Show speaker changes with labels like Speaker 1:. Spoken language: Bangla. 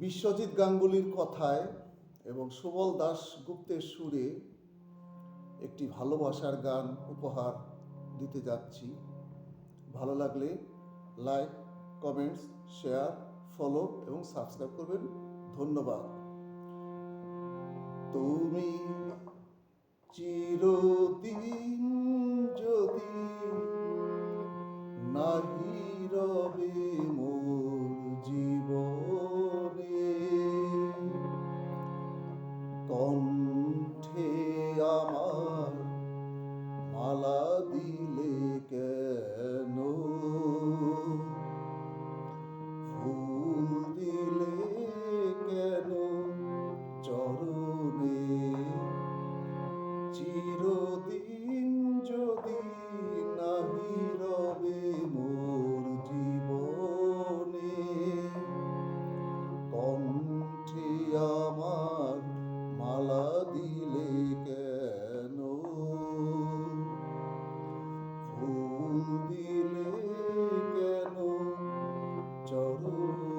Speaker 1: বিশ্বজিৎ গাঙ্গুলির কথায় এবং সুবল দাশগুপ্তের সুরে একটি ভালোবাসার গান উপহার দিতে যাচ্ছি। ভালো লাগলে লাইক, কমেন্টস, শেয়ার, ফলো এবং সাবস্ক্রাইব করবেন। ধন্যবাদ। তুমি চিরদিন যদি নাহি রবে মোর জীবনে, কণ্ঠে আমার মালা দিলে কেন, ফুল দিলে কেন চরণে, চিরদিন যদি নাহি রবে মোর জীবনে, কণ্ঠে আমার মালা দিলে কেন, ফুল দিলে কেন চরণে।